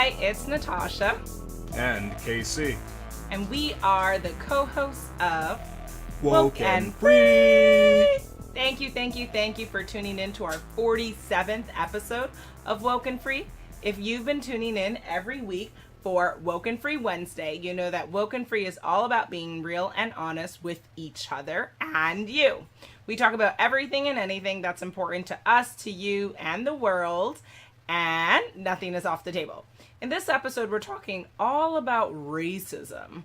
Hi, it's Natasha. And KC. And we are the co-hosts of WokeNFree. Thank you for tuning in to our 47th episode of WokeNFree. If you've been tuning in every week for WokeNFree Wednesday, you know that WokeNFree is all about being real and honest with each other and you. We talk about everything and anything that's important to us, to you, and the world, and nothing is off the table. In this episode, we're talking all about racism.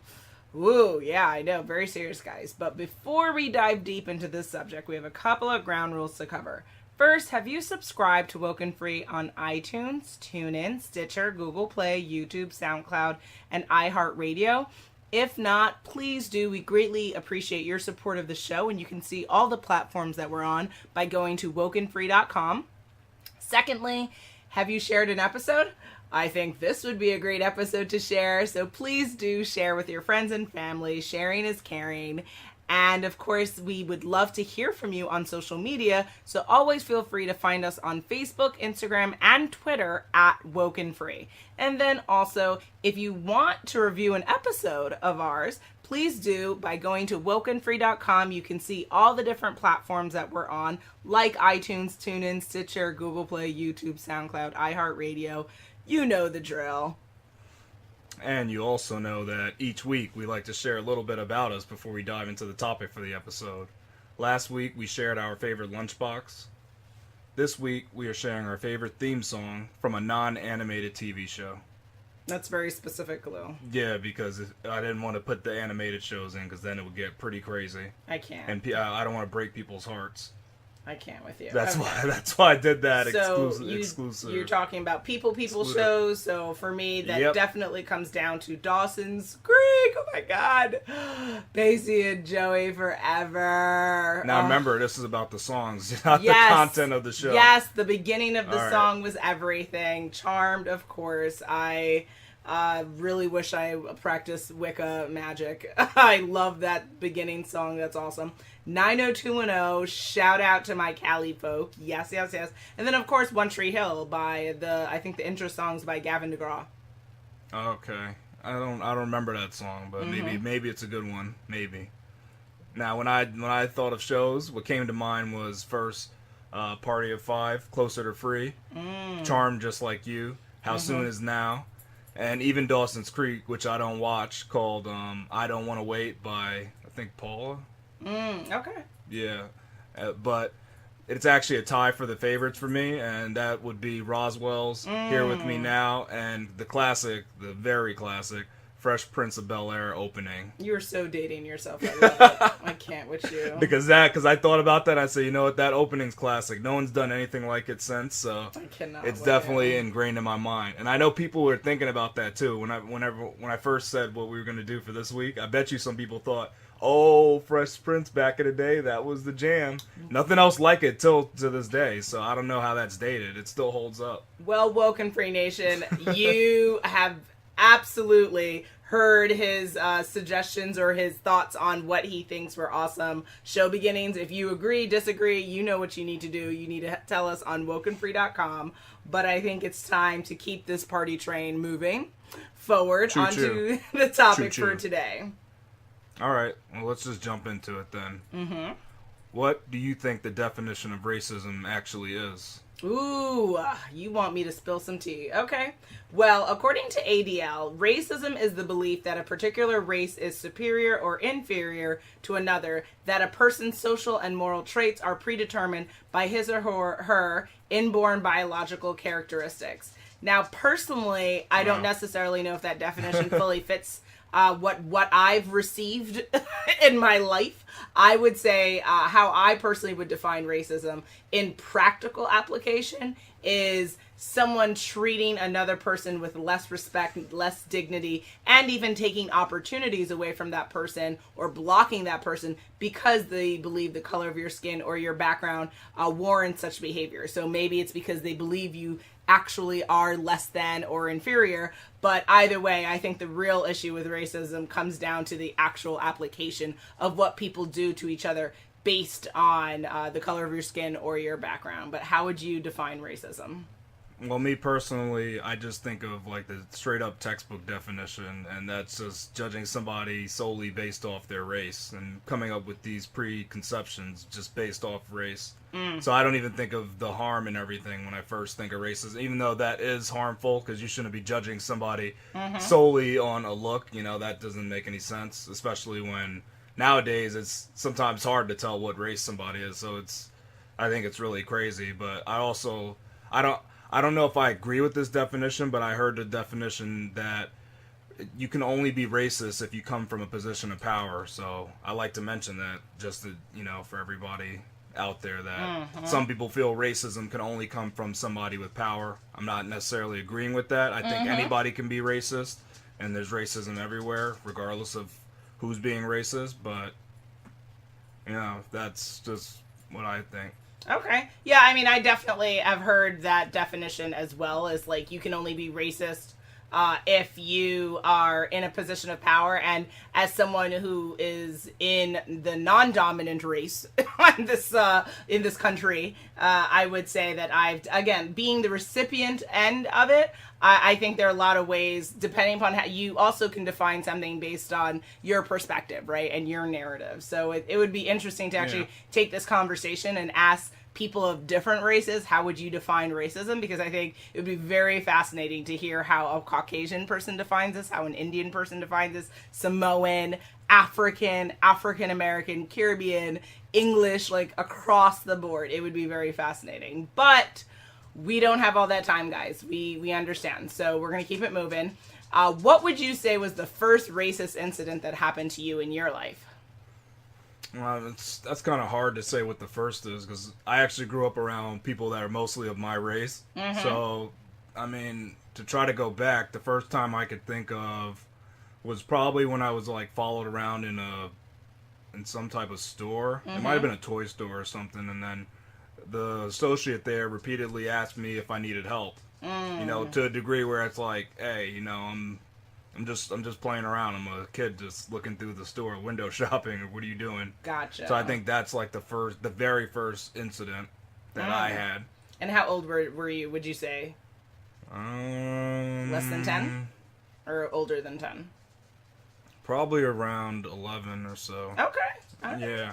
Ooh, yeah, I know, very serious, guys. But before we dive deep into this subject, we have a couple of ground rules to cover. First, have you subscribed to WokeNFree on iTunes, TuneIn, Stitcher, Google Play, YouTube, SoundCloud, and iHeartRadio? If not, please do. We greatly appreciate your support of the show, and you can see all the platforms that we're on by going to WokeNFree.com. Secondly, have you shared an episode? I think this would be a great episode to share, so please do share with your friends and family. Sharing is caring. And of course, we would love to hear from you on social media, so always feel free to find us on Facebook, Instagram, and Twitter at WokeNFree. And then also, if you want to review an episode of ours, please do by going to WokeNFree.com. You can see all the different platforms that we're on, like iTunes, TuneIn, Stitcher, Google Play, YouTube, SoundCloud, iHeartRadio. You know the drill. And you also know that each week we like to share a little bit about us before we dive into the topic for the episode. Last week we shared our favorite lunchbox. This week we are sharing our favorite theme song from a non-animated TV show. That's very specific, Lou. Yeah, because I didn't want to put the animated shows in because then it would get pretty crazy. I can't. And I don't want to break people's hearts. I can't with you. That's why I did that exclusive. You're talking about people shows, so for me that definitely comes down to Dawson's Creek. Oh my god. Pacey and Joey forever. Now remember, this is about the songs, not the content of the show. Yes, the beginning of the song was everything. Charmed, of course. I really wish I practiced Wicca magic. I love that beginning song. That's awesome. 90210, shout out to my Cali folk. Yes. And then, of course, One Tree Hill by I think the intro song's by Gavin DeGraw. Okay. I don't remember that song, but maybe it's a good one. Maybe. Now, when I thought of shows, what came to mind was first Party of Five, Closer to Free, Charmed Just Like You, How Soon Is Now, and even Dawson's Creek, which I don't watch, called I Don't Want to Wait by, I think, Paula. Okay. Yeah, but it's actually a tie for the favorites for me, and that would be Roswell's Here With Me Now, and the very classic, Fresh Prince of Bel-Air opening. You're so dating yourself. I love it. I can't with you. Because I thought about that, I said, you know what, that opening's classic. No one's done anything like it since, so I cannot it's definitely ingrained in my mind. And I know people were thinking about that too. When I first said what we were going to do for this week, I bet you some people thought, oh, Fresh Prince back in the day, that was the jam. Nothing else like it till to this day, so I don't know how that's dated. It still holds up. Well, WokeNFree Nation, you have absolutely heard his suggestions or his thoughts on what he thinks were awesome show beginnings. If you agree, disagree, you know what you need to do. You need to tell us on WokeNFree.com. But I think it's time to keep this party train moving forward onto the topic for today. All right, well, let's just jump into it then. What do you think the definition of racism actually is? Ooh, you want me to spill some tea. Okay. Well, according to ADL, racism is the belief that a particular race is superior or inferior to another, that a person's social and moral traits are predetermined by his or her inborn biological characteristics. Now, personally, I don't necessarily know if that definition fully fits what I've received in my life. I would say how I personally would define racism in practical application is someone treating another person with less respect, less dignity, and even taking opportunities away from that person or blocking that person because they believe the color of your skin or your background warrants such behavior. So maybe it's because they believe you actually are less than or inferior. But either way, I think the real issue with racism comes down to the actual application of what people do to each other based on the color of your skin or your background. But how would you define racism? Well, me personally, I just think of like the straight up textbook definition, and that's just judging somebody solely based off their race and coming up with these preconceptions just based off race. So I don't even think of the harm and everything when I first think of racism, even though that is harmful because you shouldn't be judging somebody solely on a look. You know, that doesn't make any sense, especially when nowadays it's sometimes hard to tell what race somebody is. So I think it's really crazy, but I don't know if I agree with this definition, but I heard the definition that you can only be racist if you come from a position of power. So I like to mention that just to, for everybody out there that some people feel racism can only come from somebody with power. I'm not necessarily agreeing with that. I think anybody can be racist, and there's racism everywhere, regardless of who's being racist. But, that's just what I think. Okay. Yeah, I mean, I definitely have heard that definition as well, as like you can only be racist if you are in a position of power. And as someone who is in the non-dominant race in this country, I would say that again, being the recipient end of it, I think there are a lot of ways, depending upon how you also can define something based on your perspective, right, and your narrative. So it would be interesting to actually take this conversation and ask people of different races, how would you define racism? Because I think it would be very fascinating to hear how a Caucasian person defines this, how an Indian person defines this, Samoan, African American, Caribbean, English, like across the board. It would be very fascinating. But we don't have all that time, guys. We understand. So we're going to keep it moving. What would you say was the first racist incident that happened to you in your life? Well, that's kind of hard to say what the first is, because I actually grew up around people that are mostly of my race. So, I mean, to try to go back, the first time I could think of was probably when I was like followed around in some type of store. It might have been a toy store or something, and then the associate there repeatedly asked me if I needed help. To a degree where it's like, hey, I'm just playing around. I'm a kid just looking through the store, window shopping, or what are you doing? Gotcha. So I think that's like the very first incident that I had. And how old were you, would you say? Less than 10? Or older than 10? Probably around 11 or so. Okay. Yeah.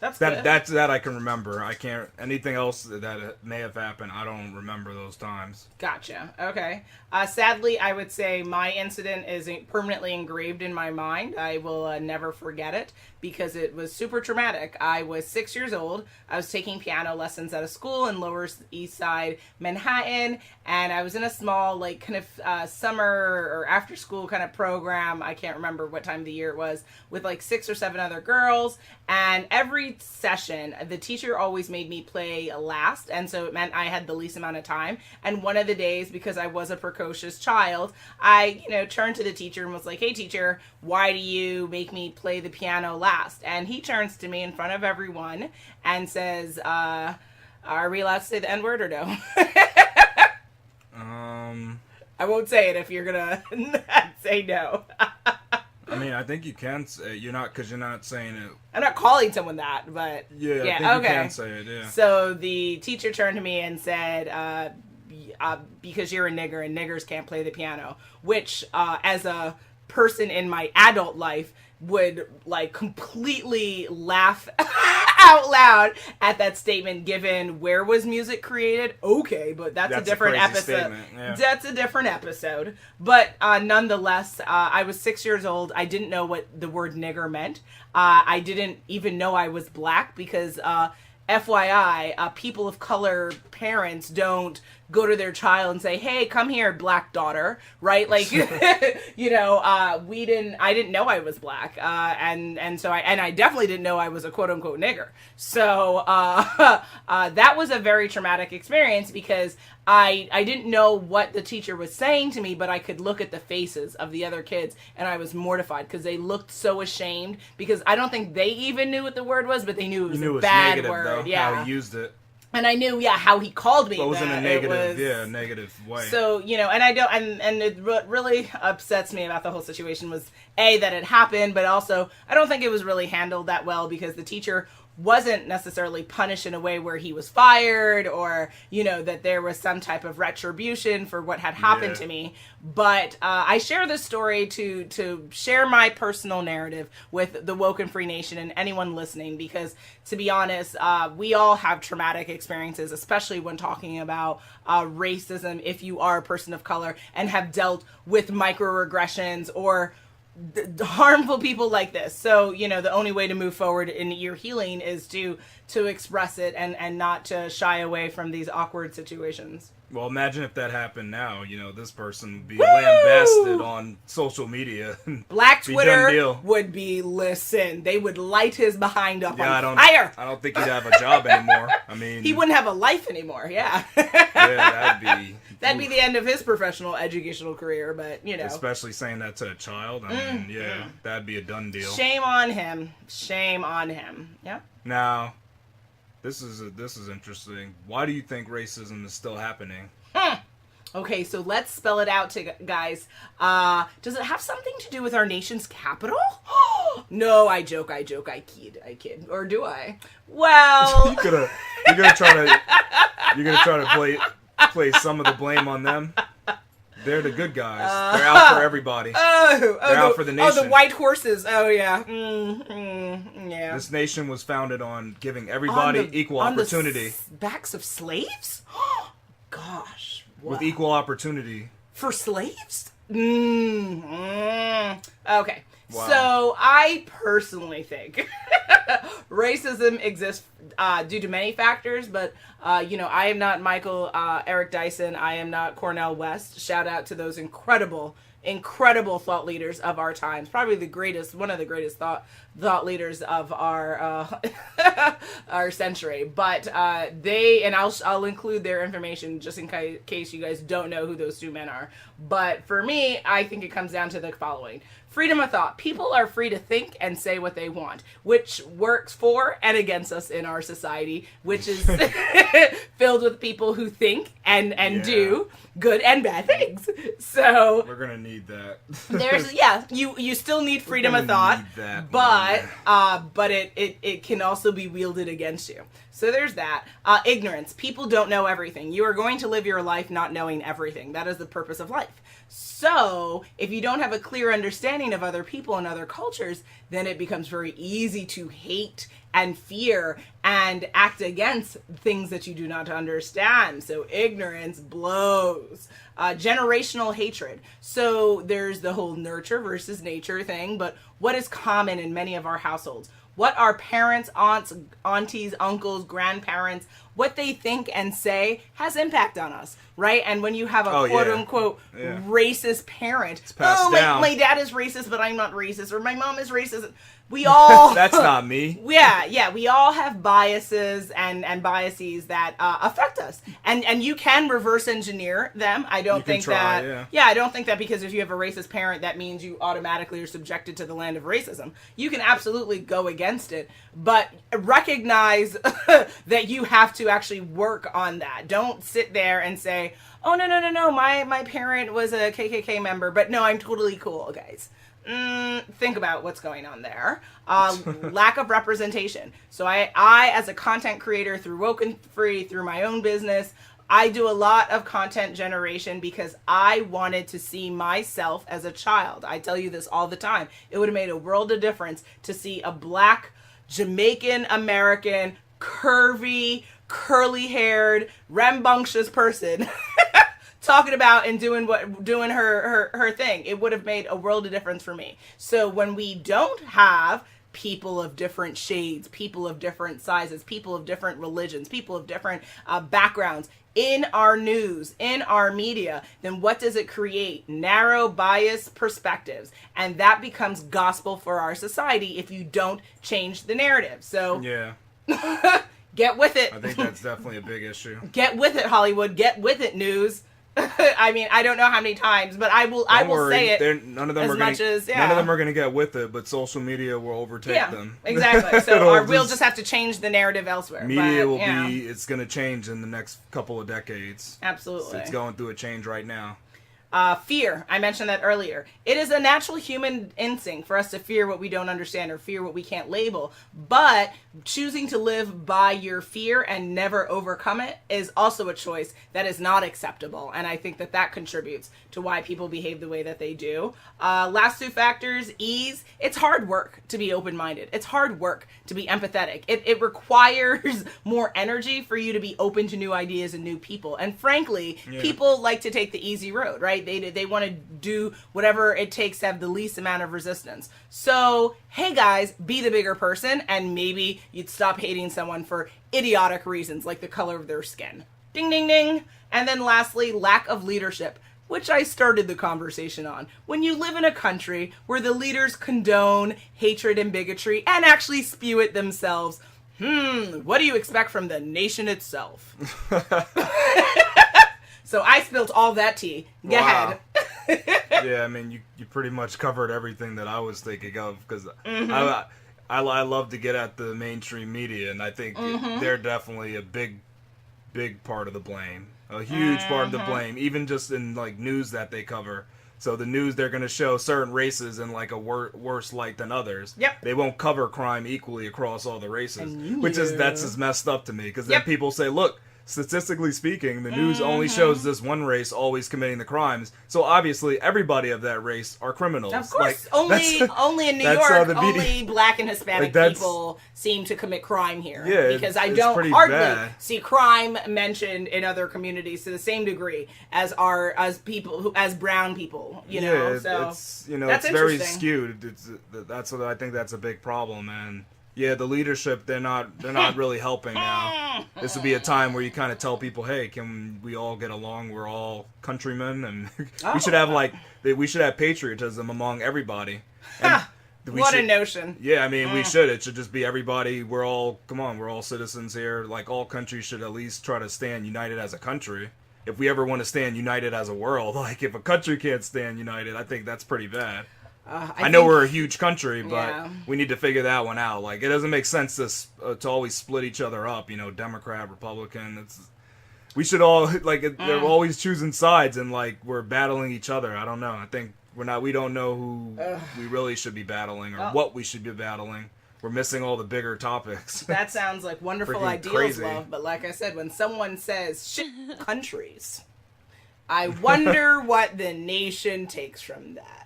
That's good. That I can remember. I can't, anything else that may have happened, I don't remember those times. Gotcha. Okay. Sadly, I would say my incident is permanently engraved in my mind. I will never forget it because it was super traumatic. I was 6 years old. I was taking piano lessons at a school in Lower East Side, Manhattan, and I was in a small, like, kind of summer or after school kind of program. I can't remember what time of the year it was, with like 6 or 7 other girls. And every session, the teacher always made me play last, and so it meant I had the least amount of time. And one of the days, because I was a precocious child, I, turned to the teacher and was like, "Hey, teacher, why do you make me play the piano last?" And he turns to me in front of everyone and says, "Are we allowed to say the N-word or no?" I won't say it if you're gonna say no. I mean, I think you can say, because you're not saying it. I'm not calling someone that, but yeah, I think okay. You can say it, yeah. So the teacher turned to me and said, because you're a nigger and niggers can't play the piano, which as a person in my adult life would like completely laugh out loud at that statement, given where was music created. Okay, but that's a different episode. Yeah. That's a different episode. But nonetheless, I was 6 years old. I didn't know what the word nigger meant. I didn't even know I was black because FYI, people of color parents don't go to their child and say, "Hey, come here, black daughter," right? Like, I didn't know I was black. And so I definitely didn't know I was a quote unquote nigger. So, that was a very traumatic experience because I didn't know what the teacher was saying to me, but I could look at the faces of the other kids and I was mortified because they looked so ashamed, because I don't think they even knew what the word was, but they knew it was a bad negative, word. Though, yeah. How he used it. And I knew, how he called me. But it was in a negative, negative way. So, and I don't, and it really upsets me about the whole situation was, A, that it happened, but also, I don't think it was really handled that well, because the teacher wasn't necessarily punished in a way where he was fired or, you know, that there was some type of retribution for what had happened to me. But I share this story to share my personal narrative with the Woke and Free Nation and anyone listening, because to be honest, we all have traumatic experiences, especially when talking about racism if you are a person of color and have dealt with microaggressions or harmful people like this. So, you know, the only way to move forward in your healing is to express it and not to shy away from these awkward situations. Well, imagine if that happened now. You know, this person would be lambasted on social media. Black Twitter would be, listen, they would light his behind up on fire. I don't think he'd have a job anymore. I mean, he wouldn't have a life anymore. Yeah. That'd be the end of his professional educational career, but, you know. Especially saying that to a child. I mean, that'd be a done deal. Shame on him. Shame on him. Yeah. Now, this is interesting. Why do you think racism is still happening? Okay, so let's spell it out to guys. Does it have something to do with our nation's capital? No, I joke, I kid. Or do I? Well, you're gonna try to play some of the blame on them. They're the good guys. They're out for everybody. They're out for the nation. Oh, the white horses. Oh, yeah. Yeah. This nation was founded on giving everybody equal opportunity. On the backs of slaves? Gosh. Wow. With equal opportunity. For slaves? Okay. Wow. So, I personally think racism exists due to many factors, but, you know, I am not Michael Eric Dyson. I am not Cornel West. Shout out to those incredible thought leaders of our times. Probably one of the greatest thought leaders of our our century. But I'll include their information just in case you guys don't know who those two men are. But for me, I think it comes down to the following. Freedom of thought. People are free to think and say what they want, which works for and against us in our society, which is filled with people who think and do good and bad things. So we're gonna need that. You still need freedom of thought, but it can also be wielded against you. So there's that. Ignorance. People don't know everything. You are going to live your life not knowing everything. That is the purpose of life. So if you don't have a clear understanding of other people and other cultures, then it becomes very easy to hate and fear and act against things that you do not understand. So ignorance blows. Generational hatred. So there's the whole nurture versus nature thing, but what is common in many of our households? What our parents, aunts, aunties, uncles, grandparents, what they think and say has impact on us, right? And when you have a quote-unquote racist parent, my dad is racist, but I'm not racist, or my mom is racist. We all... That's not me. Yeah, we all have biases and biases that affect us. And you can reverse engineer them. I don't think that because if you have a racist parent, that means you automatically are subjected to the land of racism. You can absolutely go against it, but recognize that you have to actually work on that. Don't sit there and say, oh, no, my parent was a KKK member, but no, I'm totally cool, guys. Think about what's going on there. Lack of representation. So I as a content creator through WokeNFree, through my own business, I do a lot of content generation because I wanted to see myself as a child. I tell you this all the time. It would have made a world of difference to see a Black Jamaican American, curvy, curly-haired, rambunctious person talking about and doing her thing. It would have made a world of difference for me. So when we don't have people of different shades, people of different sizes, people of different religions, people of different backgrounds in our news, in our media, then what does it create? Narrow, biased perspectives. And that becomes gospel for our society if you don't change the narrative. So get with it. I think that's definitely a big issue. Get with it, Hollywood. Get with it, news. I mean, I don't know how many times, but I will say it. None of them are going to get with it, but social media will overtake them. Exactly. So we'll just have to change the narrative elsewhere. Media it's going to change in the next couple of decades. Absolutely. It's going through a change right now. Fear. I mentioned that earlier. It is a natural human instinct for us to fear what we don't understand or fear what we can't label. But choosing to live by your fear and never overcome it is also a choice that is not acceptable. And I think that that contributes to why people behave the way that they do. Last two factors, ease. It's hard work to be open-minded. It's hard work to be empathetic. It requires more energy for you to be open to new ideas and new people. And frankly, people like to take the easy road, right? They want to do whatever it takes to have the least amount of resistance. So, hey guys, be the bigger person, and maybe you'd stop hating someone for idiotic reasons like the color of their skin. Ding, ding, ding. And then lastly, lack of leadership, which I started the conversation on. When you live in a country where the leaders condone hatred and bigotry and actually spew it themselves, what do you expect from the nation itself? So I spilled all that tea. Go ahead. Yeah, I mean, you pretty much covered everything that I was thinking of, because I love to get at the mainstream media, and I think they're definitely a big part of the blame. A huge part of the blame, even just in like news that they cover. So the news, they're going to show certain races in like a worse light than others. Yep. They won't cover crime equally across all the races, that's as messed up to me, because then people say, look, statistically speaking, the news only shows this one race always committing the crimes. So obviously, everybody of that race are criminals. Of course, Like, only in New York, only Black and Hispanic people seem to commit crime here. Yeah, because I don't hardly see crime mentioned in other communities to the same degree as brown people. You know, so it's it's very skewed. That's what I think. That's a big problem, and. Yeah, the leadership, they're not really helping now. This would be a time where you kind of tell people, hey, can we all get along? We're all countrymen, and we should have patriotism among everybody. And what a notion. Yeah, I mean, we should. It should just be everybody. We're all citizens here. Like, all countries should at least try to stand united as a country. If we ever want to stand united as a world, like, if a country can't stand united, I think that's pretty bad. I know we're a huge country, but we need to figure that one out. Like, it doesn't make sense to always split each other up. Democrat, Republican. We should all they're always choosing sides, and like we're battling each other. I don't know. I think we don't know who we really should be battling or what we should be battling. We're missing all the bigger topics. That sounds like wonderful ideals, love. But like I said, when someone says shit countries, I wonder what the nation takes from that.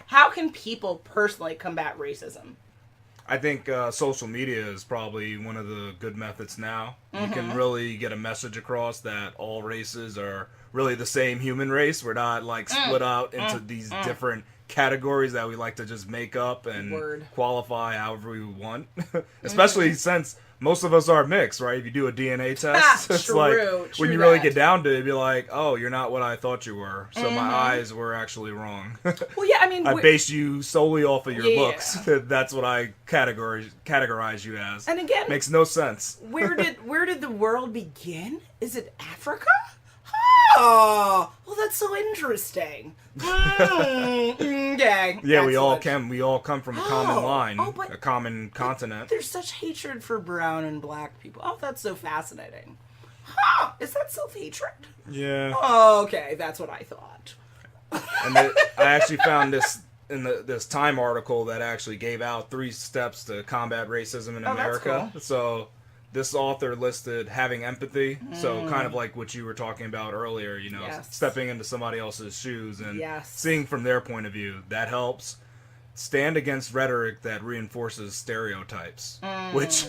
How can people personally combat racism? I think social media is probably one of the good methods now. You can really get a message across that all races are really the same human race. We're not like split out into these different categories that we like to just make up and qualify however we want. Especially since most of us are mixed, right? If you do a DNA test, it's when you really get down to it, you'd be like, oh, you're not what I thought you were. So my eyes were actually wrong. Well, yeah, I mean... I based you solely off of your looks. That's what I categorize you as. And again... Makes no sense. Where did the world begin? Is it Africa? Oh, well, that's so interesting. Okay. Yeah, we all come from a common line, a common continent. There's such hatred for brown and black people. Oh, that's so fascinating. Is that self-hatred? Yeah. Oh, okay, that's what I thought. And I actually found this in this Time article that actually gave out 3 steps to combat racism in America. That's cool. So this author listed having empathy, so kind of like what you were talking about earlier, stepping into somebody else's shoes and seeing from their point of view. That helps. Stand against rhetoric that reinforces stereotypes, which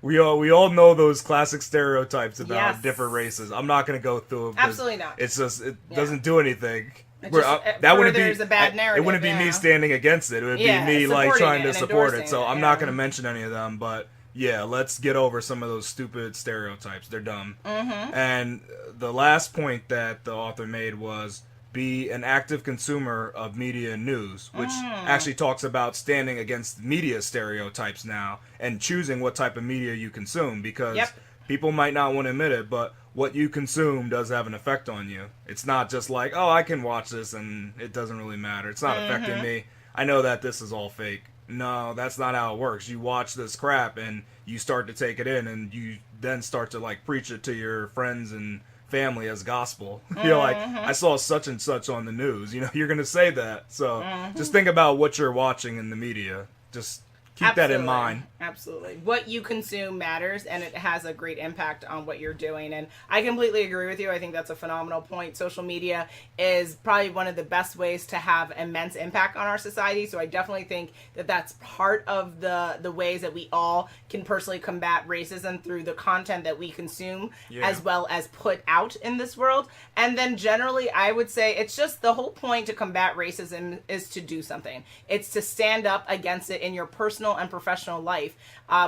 we all know those classic stereotypes about different races. I'm not going to go through them. Absolutely not. It's just it doesn't do anything. That wouldn't be a bad narrative. It wouldn't be me standing against it. It would be me like trying to support it. So I'm not going to mention any of them, but. Yeah, let's get over some of those stupid stereotypes. They're dumb. And the last point that the author made was be an active consumer of media and news, which actually talks about standing against media stereotypes now and choosing what type of media you consume, because people might not want to admit it, but what you consume does have an effect on you. It's not just like, oh, I can watch this and it doesn't really matter. It's not affecting me. I know that this is all fake. No, that's not how it works. You watch this crap and you start to take it in, and you then start to like preach it to your friends and family as gospel. You're like, I saw such and such on the news. You know, you're going to say that. So just think about what you're watching in the media. Just keep that in mind. Absolutely. What you consume matters, and it has a great impact on what you're doing. And I completely agree with you. I think that's a phenomenal point. Social media is probably one of the best ways to have immense impact on our society. So I definitely think that that's part of the ways that we all can personally combat racism through the content that we consume, as well as put out in this world. And then generally, I would say it's just the whole point to combat racism is to do something. It's to stand up against it in your personal and professional life,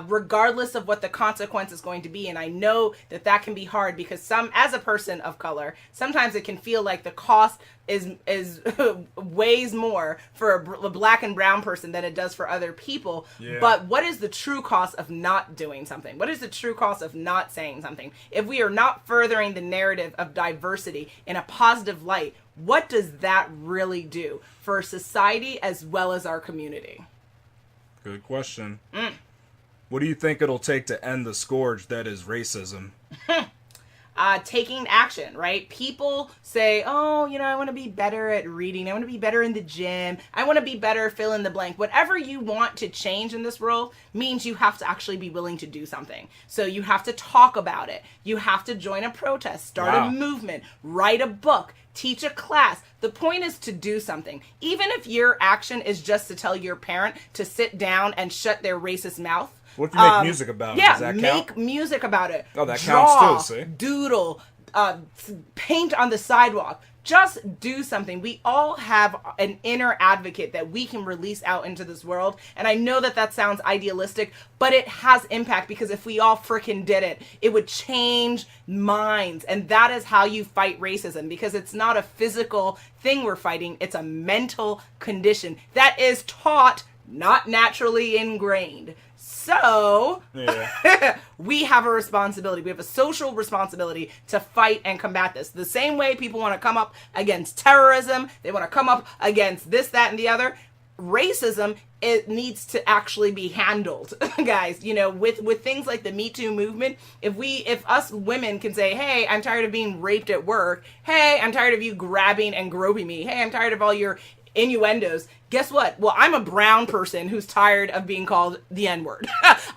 regardless of what the consequence is going to be. And I know that that can be hard because as a person of color, sometimes it can feel like the cost is weighs more for a black and brown person than it does for other people. But what is the true cost of not doing something? What is the true cost of not saying something? If we are not furthering the narrative of diversity in a positive light, what does that really do for society as well as our community? Good question. What do you think it'll take to end the scourge that is racism? Taking action, right? People say, oh, I want to be better at reading. I want to be better in the gym. I want to be better, fill in the blank. Whatever you want to change in this world means you have to actually be willing to do something. So you have to talk about it. You have to join a protest, start a movement, write a book, teach a class. The point is to do something. Even if your action is just to tell your parent to sit down and shut their racist mouth. What if you make music about it? Does that count? Make music about it. Oh, that Draw, counts too, see? Doodle, paint on the sidewalk. Just do something. We all have an inner advocate that we can release out into this world. And I know that sounds idealistic, but it has impact because if we all freaking did it, it would change minds. And that is how you fight racism, because it's not a physical thing we're fighting. It's a mental condition that is taught, not naturally ingrained. So, we have a responsibility. We have a social responsibility to fight and combat this. The same way people want to come up against terrorism, they want to come up against this, that, and the other. Racism, it needs to actually be handled, guys. With things like the Me Too movement, if us women can say, hey, I'm tired of being raped at work. Hey, I'm tired of you grabbing and groping me. Hey, I'm tired of all your innuendos. Guess what? Well, I'm a brown person who's tired of being called the N-word.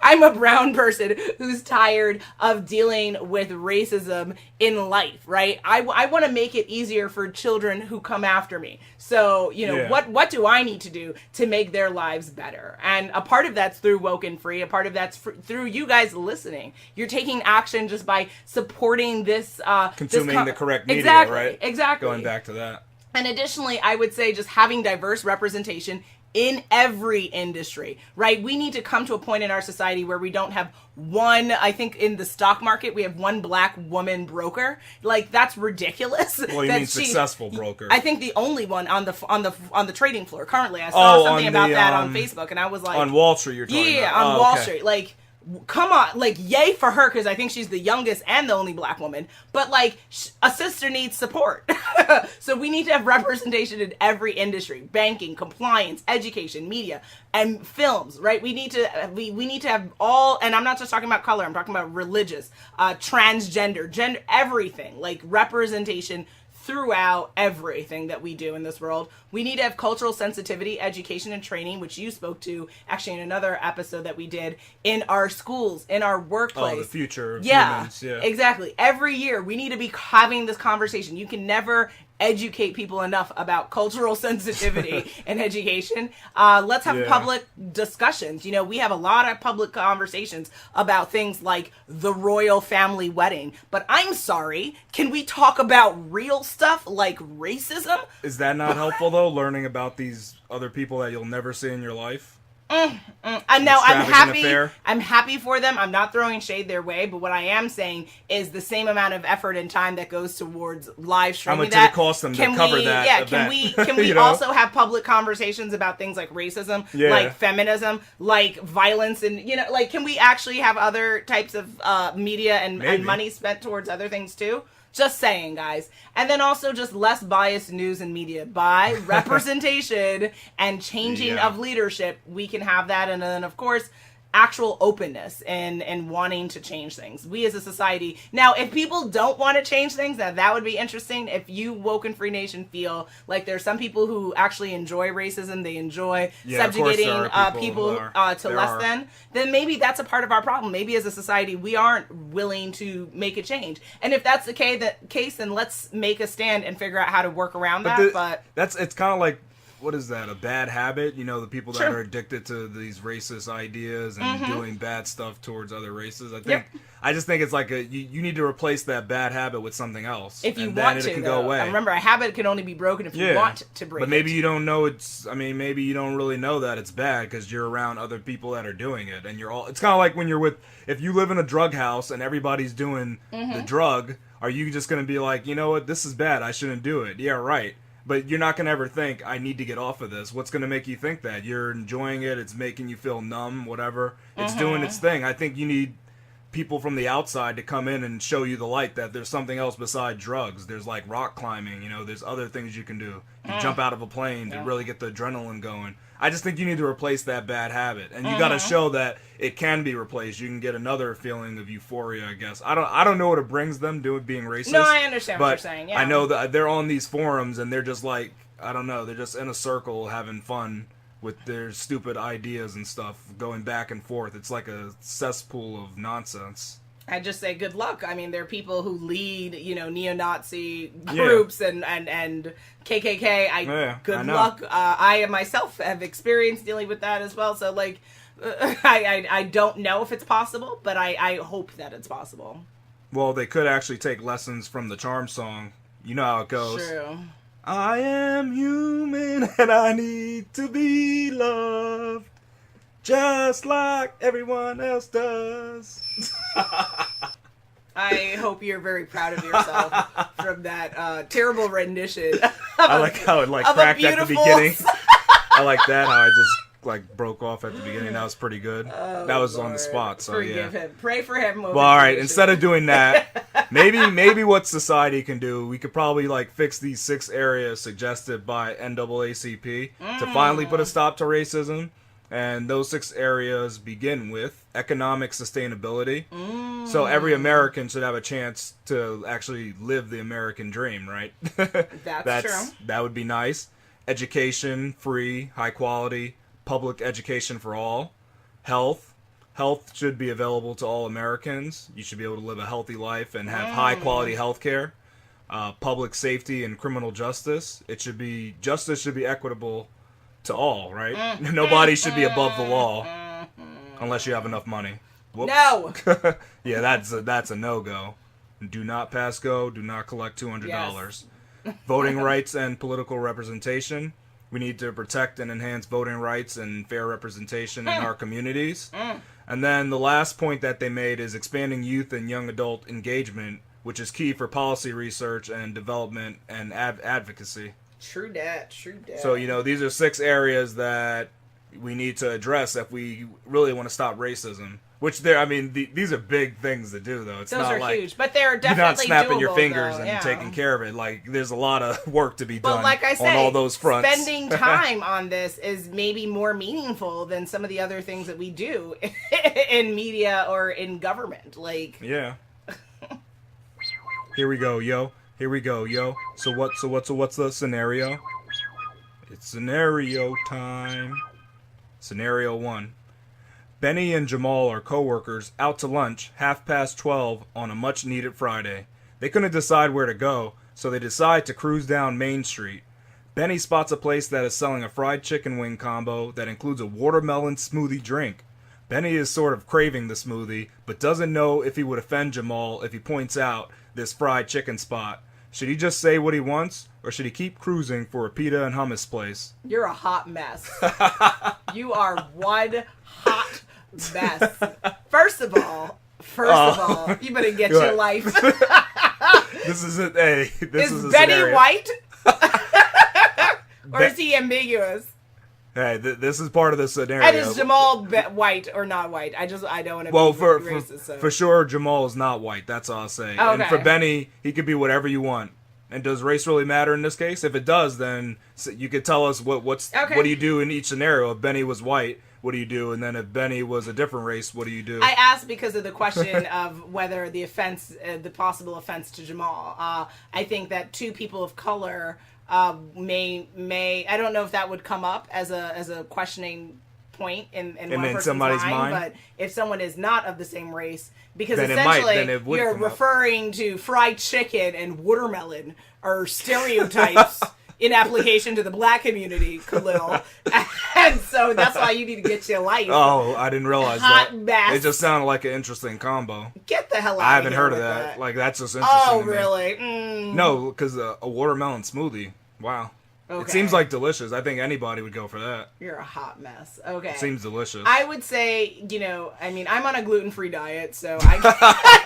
I'm a brown person who's tired of dealing with racism in life, right? I want to make it easier for children who come after me. So, what do I need to do to make their lives better? And a part of that's through WokeNFree. A part of that's through you guys listening. You're taking action just by supporting this. Consuming the correct media, right? Exactly. Going back to that. And additionally, I would say just having diverse representation in every industry, right? We need to come to a point in our society where we don't have one, I think in the stock market, we have one black woman broker. Like, that's ridiculous. Well, you mean successful broker. I think the only one on the trading floor currently. I saw something about that on Facebook, and I was like... On Wall Street you're talking about. Yeah, on Wall Street. Like... Come on, like, yay for her, because I think she's the youngest and the only black woman. But, like, a sister needs support. So we need to have representation in every industry. Banking, compliance, education, media, and films, right? We need to have all, and I'm not just talking about color, I'm talking about religious, transgender, gender, everything. Like, representation throughout everything that we do in this world. We need to have cultural sensitivity, education, and training, which you spoke to actually in another episode that we did, in our schools, in our workplace. Oh, the future of humans. Yeah, exactly. Every year, we need to be having this conversation. You can never educate people enough about cultural sensitivity and education. Let's have public discussions. We have a lot of public conversations about things like the royal family wedding. But I'm sorry, can we talk about real stuff like racism? Is that not helpful, though, learning about these other people that you'll never see in your life? And now I'm happy for them. I'm not throwing shade their way, but what I am saying is the same amount of effort and time that goes towards live streaming. How much did it cost them to cover that? Yeah, can we also have public conversations about things like racism, like feminism, like violence, and like, can we actually have other types of media and money spent towards other things too? Just saying, guys. And then also just less biased news and media. By representation and changing of leadership, we can have that. And then, of course, actual openness and wanting to change things. We as a society. Now, if people don't want to change things, now that would be interesting. If you, Woke and Free Nation, feel like there's some people who actually enjoy racism, they enjoy subjugating people to less than, then maybe that's a part of our problem. Maybe as a society, we aren't willing to make a change. And if that's the case, then let's make a stand and figure out how to work around that. It's kind of like, what is that? A bad habit? You know, the people that are addicted to these racist ideas and doing bad stuff towards other races. I just think it's like you need to replace that bad habit with something else. If you want to, it can go away. And remember, a habit can only be broken if you want to break it. But maybe you don't know maybe you don't really know that it's bad because you're around other people that are doing it, and it's kind of like when you're if you live in a drug house and everybody's doing the drug, are you just going to be like, you know what, this is bad, I shouldn't do it? Yeah, right. But you're not going to ever think, I need to get off of this. What's going to make you think that? You're enjoying it. It's making you feel numb, whatever. It's doing its thing. I think you need people from the outside to come in and show you the light that there's something else besides drugs. There's like rock climbing. You know, there's other things you can do. You jump out of a plane to really get the adrenaline going. I just think you need to replace that bad habit. And you got to show that it can be replaced. You can get another feeling of euphoria, I guess. I don't know what it brings them being racist. No, I understand what you're saying. Yeah. I know that they're on these forums and they're just like, I don't know, they're just in a circle having fun with their stupid ideas and stuff, going back and forth. It's like a cesspool of nonsense. I just say good luck. I mean, there are people who lead, neo-Nazi groups and KKK. Good luck. I myself have experienced dealing with that as well. So, I don't know if it's possible, but I hope that it's possible. Well, they could actually take lessons from the Charm song. You know how it goes. True. I am human and I need to be loved. Just like everyone else does. I hope you're very proud of yourself from that terrible rendition. I like how it cracked at the beginning. I like that, how I just broke off at the beginning. That was pretty good. Oh, that was Lord. On the spot, so Forgive him. Pray for him. Well, all right. Instead of doing that, maybe what society can do, we could probably fix these 6 areas suggested by NAACP to finally put a stop to racism. And those 6 areas begin with economic sustainability. So every American should have a chance to actually live the American dream, right? That's true. That would be nice. Education, free, high quality, public education for all. Health should be available to all Americans. You should be able to live a healthy life and have high quality health care. Public safety and criminal justice. Justice should be equitable to all, right? Nobody should be above the law unless you have enough money. Whoops. No. Yeah, that's a no-go. Do not pass go. Do not collect $200. Yes. Voting rights and political representation. We need to protect and enhance voting rights and fair representation in our communities. And then the last point that they made is expanding youth and young adult engagement, which is key for policy research and development and advocacy. True that. So, these are 6 areas that we need to address if we really want to stop racism. Which these are big things to do, though. Those are huge, but they're definitely you're not snapping doable, your fingers though. and taking care of it. There's a lot of work to be done like I say, on all those fronts. Spending time on this is maybe more meaningful than some of the other things that we do in media or in government. Yeah. Here we go, yo. So what's the scenario? It's scenario time. Scenario 1. Benny and Jamal are co-workers out to lunch 12:30 on a much-needed Friday. They couldn't decide where to go, so they decide to cruise down Main Street. Benny spots a place that is selling a fried chicken wing combo that includes a watermelon smoothie drink. Benny is sort of craving the smoothie, but doesn't know if he would offend Jamal if he points out this fried chicken spot. Should he just say what he wants, or should he keep cruising for a pita and hummus place? You're a hot mess. You are one hot mess. First of all, you better get your life. This is it. Hey, this is Benny scenario. white? Or is he ambiguous? Hey, this is part of the scenario. And is Jamal white or not white? I don't want to be racist. So. For sure, Jamal is not white. That's all I'll say. Okay. And for Benny, he could be whatever you want. And does race really matter in this case? If it does, then you could tell us what do you do in each scenario. If Benny was white, what do you do? And then if Benny was a different race, what do you do? I asked because of the question of whether the offense, the possible offense to Jamal. I think that two people of color may I don't know if that would come up as a questioning point in one person's somebody's mind, but if someone is not of the same race, because then essentially you're referring to fried chicken and watermelon are stereotypes in application to the black community, Khalil. And so that's why you need to get your life. Oh, I didn't realize Hot that. mess. It just sounded like an interesting combo. Get the hell out of here. I haven't heard of with that. Like, that's just interesting. Oh, to me. really? No, because a watermelon smoothie. Wow. Okay. It seems like delicious. I think anybody would go for that. You're a hot mess. Okay. It seems delicious. I would say, I'm on a gluten-free diet, so I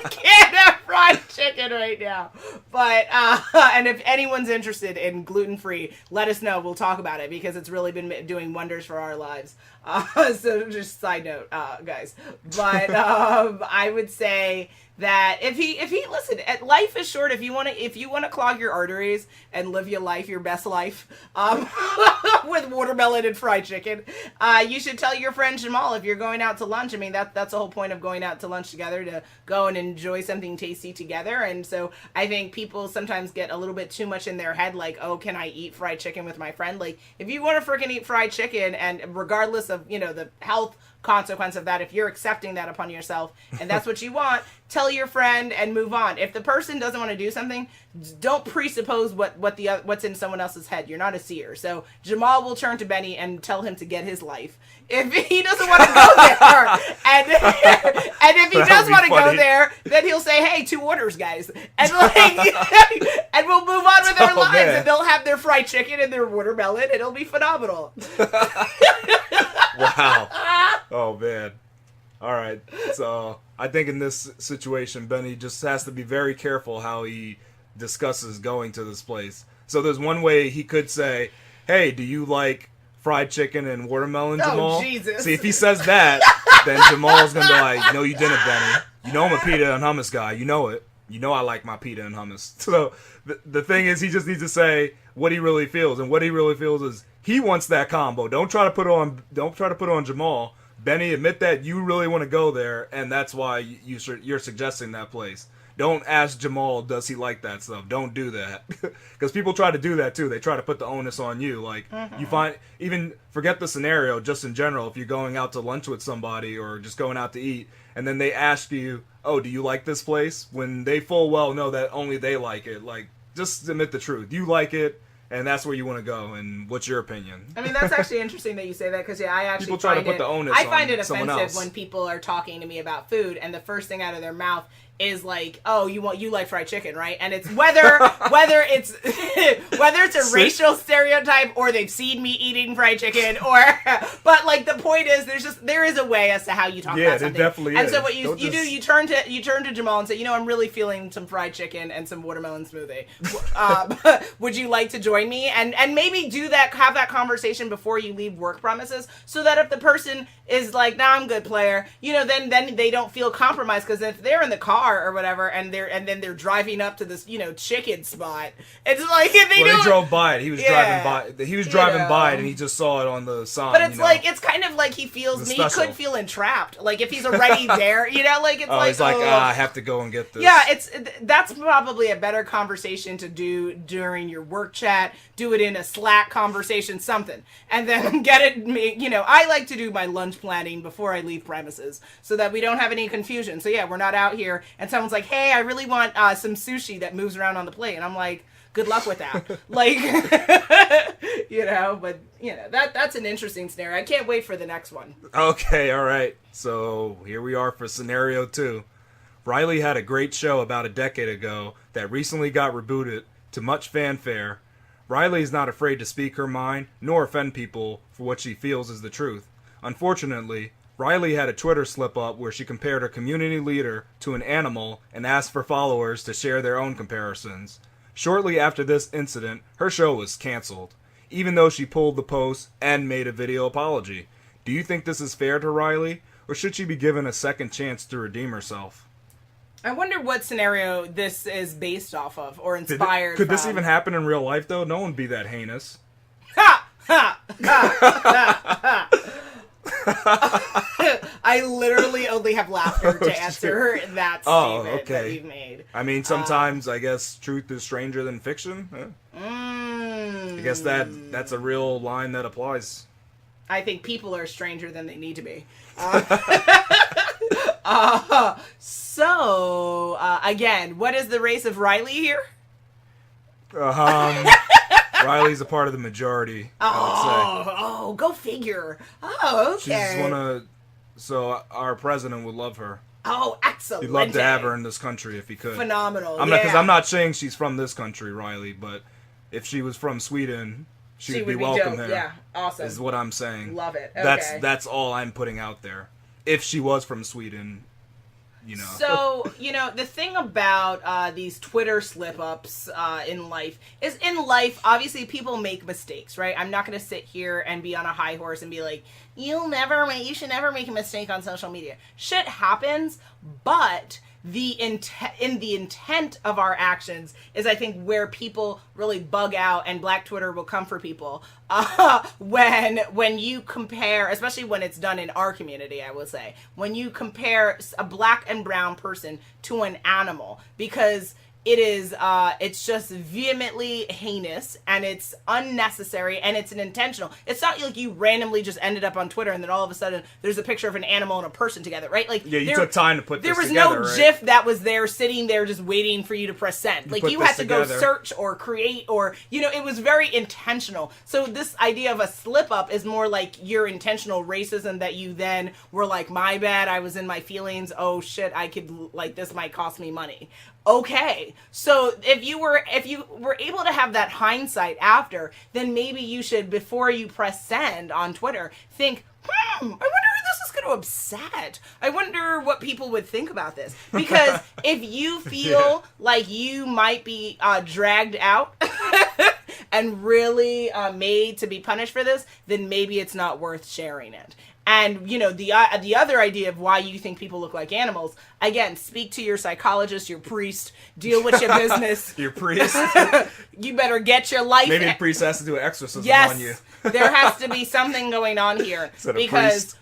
can't have fried chicken right now. But, and if anyone's interested in gluten-free, let us know. We'll talk about it because it's really been doing wonders for our lives. So just side note, guys. But I would say that if he listen, life is short. If you want to clog your arteries and live your life, your best life, with watermelon and fried chicken, you should tell your friend Jamal if you're going out to lunch. I mean, that's the whole point of going out to lunch together, to go and enjoy something tasty together. And so I think people sometimes get a little bit too much in their head, like, oh, can I eat fried chicken with my friend? Like, if you want to freaking eat fried chicken, and regardless of the health consequence of that, if you're accepting that upon yourself and that's what you want, tell your friend and move on. If the person doesn't want to do something, don't presuppose what's in someone else's head. You're not a seer. So Jamal will turn to Benny and tell him to get his life. If he doesn't want to go there, and if he does want to go there, then he'll say, "Hey, 2 orders, guys," and and we'll move on with our lives, and they'll have their fried chicken and their watermelon, and it'll be phenomenal. Wow. Oh, man. All right. So I think in this situation, Benny just has to be very careful how he discusses going to this place. So there's one way he could say, hey, do you like fried chicken and watermelon, Jamal? Oh, Jesus. See, if he says that, then Jamal's going to be like, no, you didn't, Benny. You know I'm a pita and hummus guy. You know it. You know I like my pita and hummus. So the thing is, he just needs to say what he really feels. And what he really feels is he wants that combo. Don't try to put it on Jamal. Benny, admit that you really want to go there, and that's why you're suggesting that place. Don't ask Jamal, does he like that stuff? Don't do that. Because people try to do that too. They try to put the onus on you. Like, forget the scenario, just in general, if you're going out to lunch with somebody or just going out to eat, and then they ask you, oh, do you like this place? When they full well know that only they like it. Like, just admit the truth. You like it. And that's where you want to go. And what's your opinion? I mean, that's actually interesting that you say that, because I actually people try to put the onus I find it on someone offensive else when people are talking to me about food, and the first thing out of their mouth is like, "Oh, you like fried chicken, right?" And it's whether it's a racial stereotype or they've seen me eating fried chicken, but like the point is there is a way as to how you talk about something. Yeah, definitely is. And so what you turn to Jamal and say, I'm really feeling some fried chicken and some watermelon smoothie. Would you like to join me? And maybe have that conversation before you leave work premises, so that if the person is like, "Nah, I'm good, player," then they don't feel compromised, because if they're in the car or whatever, and then they're driving up to this chicken spot, it's like he drove by it. He was driving by. He was driving by it, and he just saw it on the sign. But it's like it's kind of like he feels. He could feel entrapped. Like if he's already there, like it's he's like, I have to go and get this. Yeah, that's probably a better conversation to do during your work chat. Do it in a Slack conversation, something, and then get it. I like to do my lunch planning before I leave premises, so that we don't have any confusion. So yeah, we're not out here and someone's like, "Hey, I really want some sushi that moves around on the plate," and I'm like, "Good luck with that." Like, but that's an interesting scenario. I can't wait for the next one. Okay, all right. So here we are for scenario 2. Riley had a great show about a decade ago that recently got rebooted to much fanfare. Riley is not afraid to speak her mind nor offend people for what she feels is the truth. Unfortunately, Riley had a Twitter slip-up where she compared her community leader to an animal and asked for followers to share their own comparisons. Shortly after this incident, her show was canceled, even though she pulled the post and made a video apology. Do you think this is fair to Riley, or should she be given a second chance to redeem herself? I wonder what scenario this is based off of, or inspired Could this even happen in real life, though? No one would be that heinous. Ha! Ha! Ha! Ha! Ha! I literally only have laughter to answer that statement that you've made. I mean, sometimes I guess truth is stranger than fiction. I guess that's a real line that applies. I think people are stranger than they need to be. Again, what is the race of Riley here? Riley's a part of the majority, I would say. Oh, go figure. Oh, okay. She's so our president would love her. Oh, excellent. He'd love to have her in this country if he could. Phenomenal. Because I'm not saying she's from this country, Riley, but if she was from Sweden, she would be welcome here. Yeah, awesome. Is what I'm saying. Love it. Okay. That's all I'm putting out there. If she was from Sweden, So, the thing about these Twitter slip-ups in life is, obviously, people make mistakes, right? I'm not going to sit here and be on a high horse and be like, you should never make a mistake on social media. Shit happens, but the intent of our actions is, I think, where people really bug out, and Black Twitter will come for people when you compare, especially when it's done in our community, I will say, when you compare a black and brown person to an animal, because it's just vehemently heinous, and it's unnecessary, and it's intentional. It's not like you randomly just ended up on Twitter and then all of a sudden there's a picture of an animal and a person together, right? Like, yeah, you took time to put this together. There was no GIF that was there sitting there just waiting for you to press send. Like, you had to go search or create, or, it was very intentional. So this idea of a slip up is more like your intentional racism that you then were like, my bad, I was in my feelings. Oh shit, this might cost me money. Okay, so if you were able to have that hindsight after, then maybe you should, before you press send on Twitter, think, I wonder who this is going to upset. I wonder what people would think about this. Because if you feel like you might be dragged out and really made to be punished for this, then maybe it's not worth sharing it. And, the other idea of why you think people look like animals, again, speak to your psychologist, your priest, deal with your business. Your priest? You better get your life. Maybe the priest has to do an exorcism on you. There has to be something going on here. Because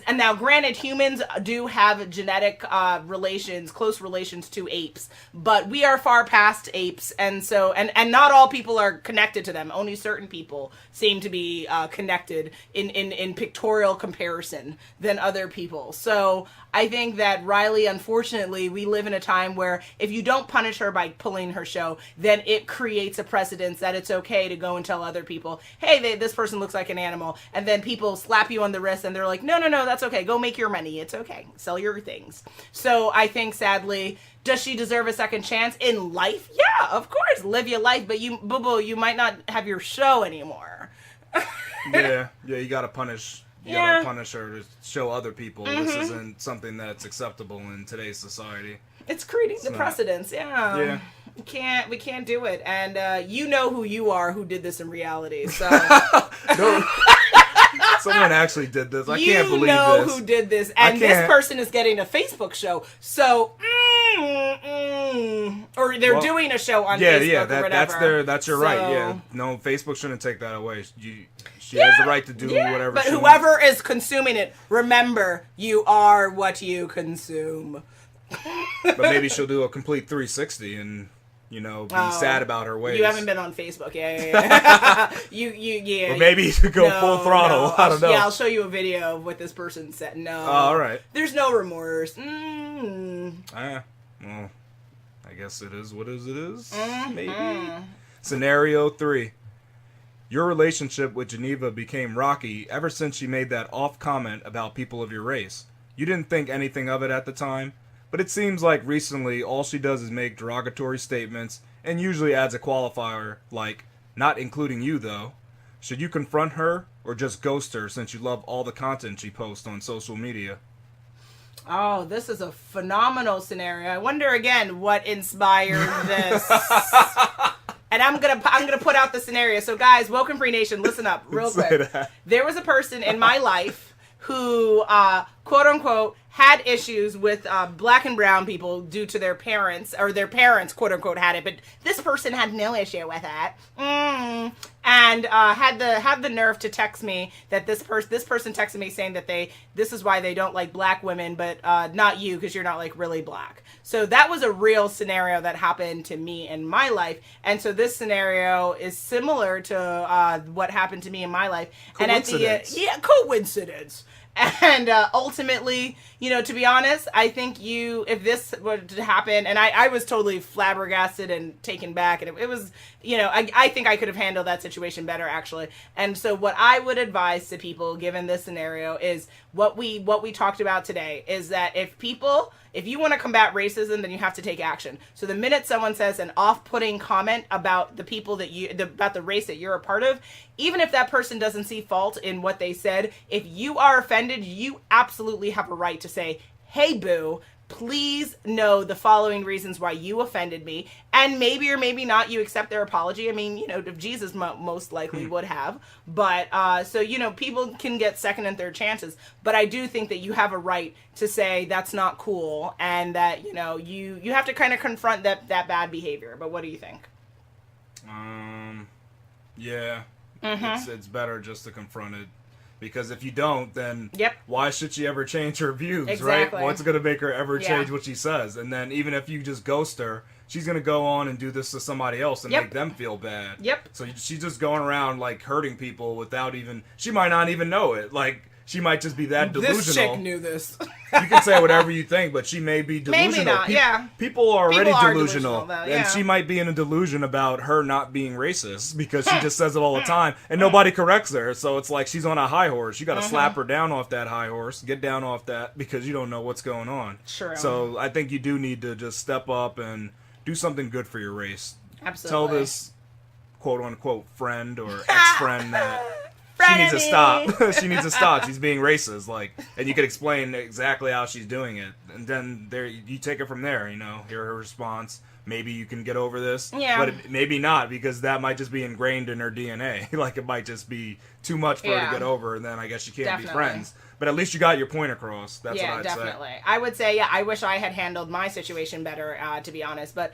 and now granted, humans do have genetic close relations to apes, but we are far past apes, and so, and not all people are connected to them. Only certain people seem to be connected in pictorial comparison than other people. So I think that Riley, unfortunately, we live in a time where if you don't punish her by pulling her show, then it creates a precedence that it's okay to go and tell other people, hey, this person looks like an animal, and then people slap you on the wrist and they're like, no, that's okay. Go make your money. It's okay. Sell your things. So I think, sadly, does she deserve a second chance in life? Yeah, of course. Live your life, but you might not have your show anymore. Yeah, you gotta punish. You gotta punish her to show other people this isn't something that's acceptable in today's society. It's creating the precedence. Yeah. We can't do it. And you know who you are, who did this in reality. So. No. Someone actually did this. I can't believe this. You know who did this. And this person is getting a Facebook show. So, or they're doing a show on Facebook or whatever. That's your right. Yeah. No, Facebook shouldn't take that away. She has the right to do whatever but she whoever wants. is consuming it, remember, you are what you consume. But maybe she'll do a complete 360 and... be sad about her ways. You haven't been on Facebook. Yeah. Yeah. Or maybe you should go full throttle. I don't know. Yeah, I'll show you a video of what this person said. No. All right. There's no remorse. Well, I guess it is what it is. Maybe. Scenario 3. Your relationship with Geneva became rocky ever since she made that off comment about people of your race. You didn't think anything of it at the time, but it seems like recently all she does is make derogatory statements and usually adds a qualifier like, not including you though. Should you confront her or just ghost her since you love all the content she posts on social media? Oh, this is a phenomenal scenario. I wonder again what inspired this. And I'm gonna put out the scenario. So guys, WokeNFree Nation, listen up real quick. There was a person in my life who, quote unquote, had issues with black and brown people due to their parents, or their parents, quote unquote, had it, but this person had no issue with it. And had the nerve to text me that this person texted me saying that this is why they don't like black women, but not you, because you're not like really black. So that was a real scenario that happened to me in my life, and so this scenario is similar to what happened to me in my life. And at the coincidence. And ultimately, you know, to be honest, I think if this were to happen, and I was totally flabbergasted and taken back, and it was, you know, I think I could have handled that situation better, actually. And so what I would advise to people, given this scenario, is what we talked about today, is that if you want to combat racism, then you have to take action. So the minute someone says an off-putting comment about the people about the race that you're a part of, even if that person doesn't see fault in what they said, if you are offended, you absolutely have a right to say, hey, boo, please know the following reasons why you offended me. And maybe or maybe not you accept their apology. I mean, you know, Jesus most likely would have. But so, you know, people can get second and third chances. But I do think that you have a right to say that's not cool, and that, you know, you have to kind of confront that bad behavior. But what do you think? Yeah. It's better just to confront it. Because if you don't, then why should she ever change her views, right? What's going to make her ever change what she says? And then even if you just ghost her, she's going to go on and do this to somebody else and make them feel bad. So she's just going around, like, hurting people without even... She might not even know it. Like, she might just be that delusional. This chick knew this. You can say whatever you think, but she may be delusional. Maybe not, People are already delusional. Though, and she might be in a delusion about her not being racist because she just says it all the time, and nobody corrects her. So it's like she's on a high horse. You got to slap her down off that high horse, get down off that, because you don't know what's going on. True. So I think you do need to just step up and do something good for your race. Absolutely. Tell this quote-unquote friend or ex-friend that... She needs to stop. She needs to stop. She's being racist, like, and you could explain exactly how she's doing it, and then you take it from there. You know, hear her response. Maybe you can get over this, but maybe not, because that might just be ingrained in her DNA. Like, it might just be too much for her to get over, and then I guess you can't be friends. But at least you got your point across. That's what I'd definitely. say. I would say, I wish I had handled my situation better, to be honest. But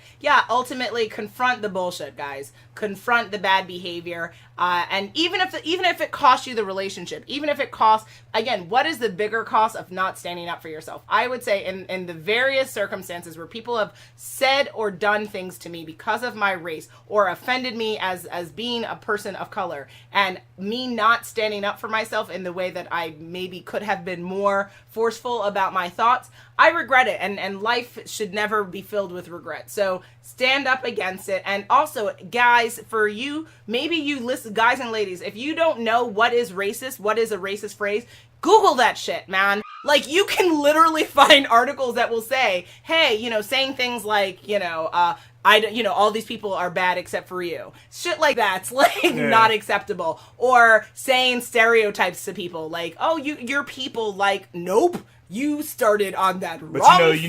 ultimately, confront the bullshit, guys. Confront the bad behavior, and even if it costs you the relationship, even if it costs, again, what is the bigger cost of not standing up for yourself? I would say in the various circumstances where people have said or done things to me because of my race, or offended me as being a person of color, and me not standing up for myself in the way that I maybe could have been more forceful about my thoughts, I regret it, and life should never be filled with regret. So stand up against it. And also, guys, for you, maybe you listen, guys and ladies, if you don't know what is racist, what is a racist phrase, Google that shit, man. Like, you can literally find articles that will say, hey, you know, saying things like, you know, all these people are bad except for you. Shit like that's like not acceptable. Or saying stereotypes to people like, oh, you're people, like, nope. You started on that wrong foot.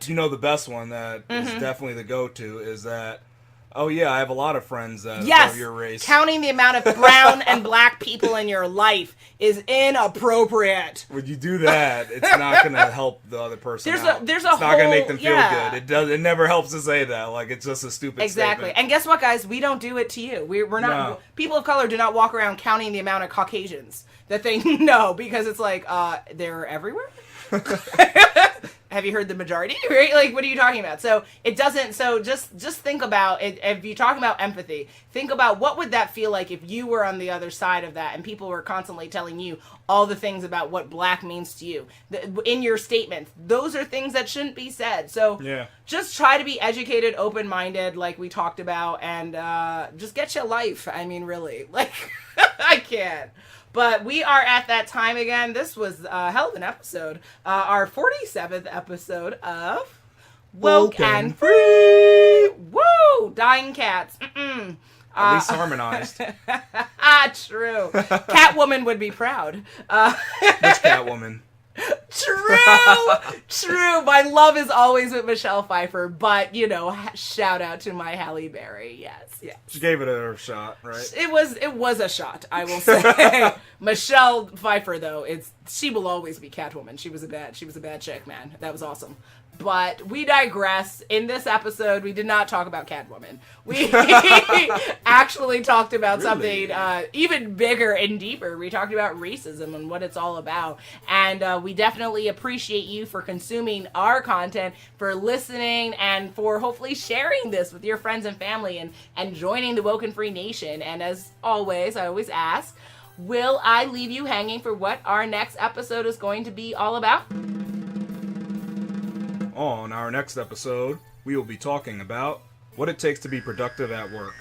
You know the best one that is definitely the go-to is that, oh yeah, I have a lot of friends that are your race. Counting the amount of brown and black people in your life is inappropriate. When you do that, it's not going to help the other person out. It's not going to make them feel good. It never helps to say that. Like, it's just a stupid statement. And guess what, guys? We don't do it to you. We're not. No. People of color do not walk around counting the amount of Caucasians that they know, because it's like, they're everywhere. Have you heard the majority? Right? Like, what are you talking about? So it doesn't. So just think about it. If you're talking about empathy, think about what would that feel like if you were on the other side of that, and people were constantly telling you all the things about what black means to you in your statements. Those are things that shouldn't be said. So just try to be educated, open-minded, like we talked about, and just get your life. I mean, really, like, I can't. But we are at that time again. This was a hell of an episode. Our 47th episode of Woke and Free. Woo! Dying cats. At least harmonized. True. Catwoman would be proud. Which Catwoman? True. My love is always with Michelle Pfeiffer, but shout out to my Halle Berry. Yes. She gave it a shot, right? It was a shot, I will say. Michelle Pfeiffer, though, she will always be Catwoman. She was a bad chick, man. That was awesome. But we digress. In this episode, we did not talk about Catwoman. We actually talked about something even bigger and deeper. We talked about racism and what it's all about. And we definitely appreciate you for consuming our content, for listening, and for hopefully sharing this with your friends and family and joining the WokeNFree Nation. And as always, I always ask, will I leave you hanging for what our next episode is going to be all about? On our next episode, we will be talking about what it takes to be productive at work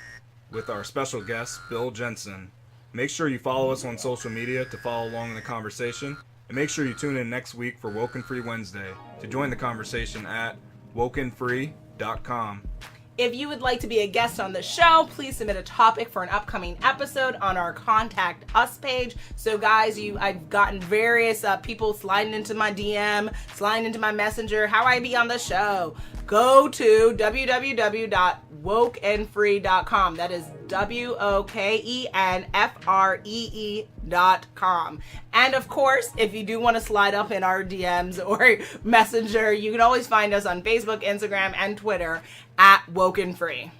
with our special guest, Bill Jensen. Make sure you follow us on social media to follow along in the conversation, and make sure you tune in next week for WokeNFree Wednesday to join the conversation at WokeNFree.com. If you would like to be a guest on the show, please submit a topic for an upcoming episode on our Contact Us page. So guys, I've gotten various people sliding into my DM, sliding into my messenger, how I be on the show. Go to www.WokeNFree.com. That is WokeNFree.com. And of course, if you do want to slide up in our DMs or messenger, you can always find us on Facebook, Instagram, and Twitter at WokeNFree.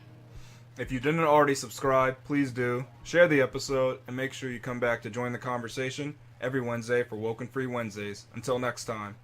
If you didn't already subscribe, please do. Share the episode and make sure you come back to join the conversation every Wednesday for WokeNFree Wednesdays. Until next time.